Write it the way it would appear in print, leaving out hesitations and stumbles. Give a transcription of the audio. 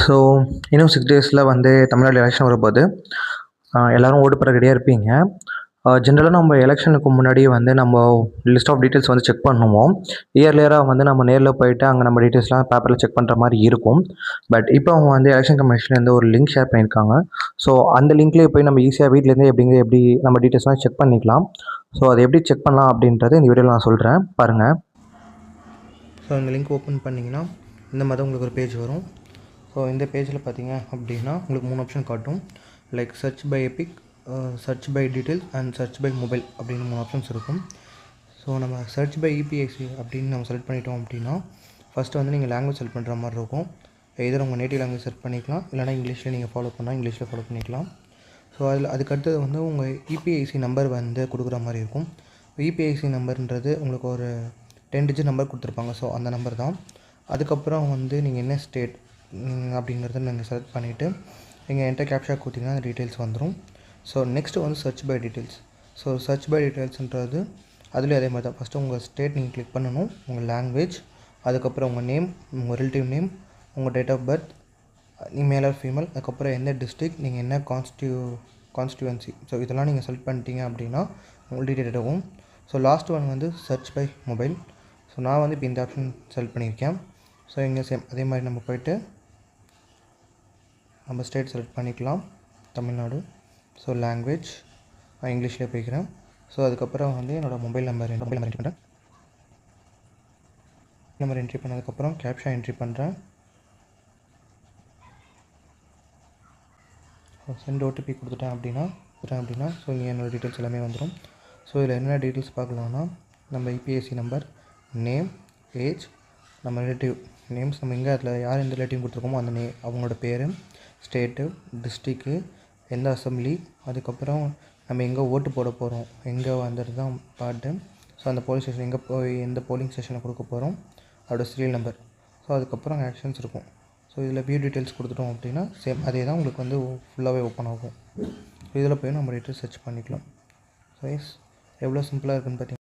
So இன்னும் 6 டேஸில் வந்து தமிழ்நாடு எலெக்ஷன் வரப்போகுது. எல்லோரும் ஓட்டு போட ரெடியாக இருப்பீங்க. ஜென்ரலாக நம்ம எலெக்ஷனுக்கு முன்னாடி வந்து நம்ம லிஸ்ட் ஆஃப் டீட்டெயில்ஸ் வந்து செக் பண்ணுவோம். இயர்லியராக வந்து நம்ம நேரில் போயிட்டு அங்கே நம்ம டீட்டெயில்ஸ்லாம் பேப்பரில் செக் பண்ணுற மாதிரி இருக்கும். பட் இப்போ அவங்க வந்து எலெக்ஷன் கமிஷன்லேருந்து ஒரு லிங்க் ஷேர் பண்ணியிருக்காங்க. ஸோ அந்த லிங்க்லேயே போய் நம்ம ஈஸியாக வீட்டிலேருந்தே எப்படி நம்ம டீட்டெயில்ஸ்லாம் செக் பண்ணிக்கலாம். ஸோ அதை எப்படி செக் பண்ணலாம் அப்படின்றது இந்த வீடியோவில் நான் சொல்கிறேன், பாருங்கள். ஸோ இந்த லிங்க் ஓப்பன் பண்ணிங்கன்னா இந்த மாதிரி உங்களுக்கு ஒரு பேஜ் வரும். ஸோ இந்த பேஜில் பார்த்தீங்க அப்படின்னா உங்களுக்கு 3 ஆப்ஷன் காட்டும். Like search by EPIC, search by details and search by mobile அப்படின்னு 3 ஆப்ஷன்ஸ் இருக்கும். ஸோ நம்ம சர்ச் பை இபிஐசி அப்படின்னு நம்ம செலக்ட் பண்ணிட்டோம் அப்படின்னா ஃபஸ்ட்டு வந்து நீங்கள் லாங்குவேஜ் செலக்ட் பண்ணுற மாதிரி இருக்கும். எதில் உங்கள் நேட்டிவ் லாங்குவேஜ் செலக்ட் பண்ணிக்கலாம், இல்லைனா இங்கிலீஷில் நீங்கள் ஃபாலோ பண்ணால் இங்கிலீஷில் ஃபாலோ பண்ணிக்கலாம். ஸோ அதுக்கடுத்தது வந்து உங்கள் இபிஐசி நம்பர் வந்து கொடுக்குற மாதிரி இருக்கும். இபிஐசி நம்பர்ன்றது உங்களுக்கு ஒரு 10 டிஜிட் நம்பர் கொடுத்துருப்பாங்க. ஸோ அந்த நம்பர் தான். அதுக்கப்புறம் வந்து நீங்கள் என்ன ஸ்டேட் அப்படிங்கிறத நீங்கள் செலக்ட் பண்ணிவிட்டு நீங்கள் என்டர் கேப்ஷா கொடுத்தீங்கன்னா அந்த டீட்டெயில்ஸ் வந்துடும். ஸோ நெக்ஸ்ட்டு வந்து search by details. So search by டீட்டெயில்ஸ்ன்றது அதுலேயும் அதே மாதிரி தான். ஃபஸ்ட்டு உங்கள் ஸ்டேட் நீங்கள் கிளிக் பண்ணணும், உங்கள் லாங்குவேஜ், அதுக்கப்புறம் உங்கள் நேம், உங்கள் ரிலேட்டிவ் நேம், உங்கள் date of birth, male or female, அதுக்கப்புறம் எந்த டிஸ்ட்ரிக்ட், நீங்கள் என்ன கான்ஸ்டியூவன்சி. ஸோ இதெல்லாம் நீங்கள் செலக்ட் பண்ணிட்டீங்க அப்படின்னா உங்களுக்கு டீட்டெயில் ஆகும். ஸோ லாஸ்ட் ஒன் வந்து சர்ச் பை மொபைல். ஸோ நான் வந்து இப்போ இந்த ஆப்ஷன் செலக்ட் பண்ணியிருக்கேன். ஸோ இங்கே சேம் அதே மாதிரி நம்ம போய்ட்டு நம்ம ஸ்டேட் செலக்ட் பண்ணிக்கலாம், தமிழ்நாடு. ஸோ லாங்குவேஜ் நான் இங்கிலீஷ்லேயே போய்க்கிறேன். ஸோ அதுக்கப்புறம் வந்து என்னோடய மொபைல் நம்பர் என்ட்ரி பண்ணுறேன். நம்பர் என்ட்ரி பண்ணதுக்கப்புறம் கேப்ஷா என்ட்ரி பண்ணுறேன். சென்ட் ஓடிபி கொடுத்துட்டேன் அப்படின்னா ஸோ இங்கே என்னோடய டீட்டெயில்ஸ் எல்லாமே வந்துடும். ஸோ இதில் என்ன டீட்டெயில்ஸ் பார்க்கலான்னா நம்ம இபிஎஸ்சி நம்பர், நேம், ஏஜ், நம்ம ரிலேட்டிவ் நேம்ஸ், நம்ம எங்கே அதில் யார் எந்த ரிலேட்டிவ் கொடுத்துருக்கோமோ அந்த அவங்களோட பேர், ஸ்டேட்டு, டிஸ்ட்ரிக்கு, எந்த அசம்பிளி, அதுக்கப்புறம் நம்ம எங்கே ஓட்டு போட போகிறோம், எங்கே வந்துட்டு தான் பாட்டு. ஸோ அந்த போலீஸ் ஸ்டேஷன் எங்கே போய் எந்த போலிங் ஸ்டேஷனில் கொடுக்க போகிறோம், அதோட சீரியல் நம்பர். ஸோ அதுக்கப்புறம் ஆக்ஷன்ஸ் இருக்கும். ஸோ இதில் வியூ டீட்டெயில்ஸ் கொடுத்துட்டோம் அப்படின்னா சேம் அதே தான் உங்களுக்கு வந்து ஃபுல்லாகவே ஓப்பன் ஆகும். இதில் போய் நம்ம டீட்டெயில்ஸ் சர்ச் பண்ணிக்கலாம். ஸோ எவ்வளோ சிம்பிளாக இருக்குதுன்னு பார்த்தீங்கன்னா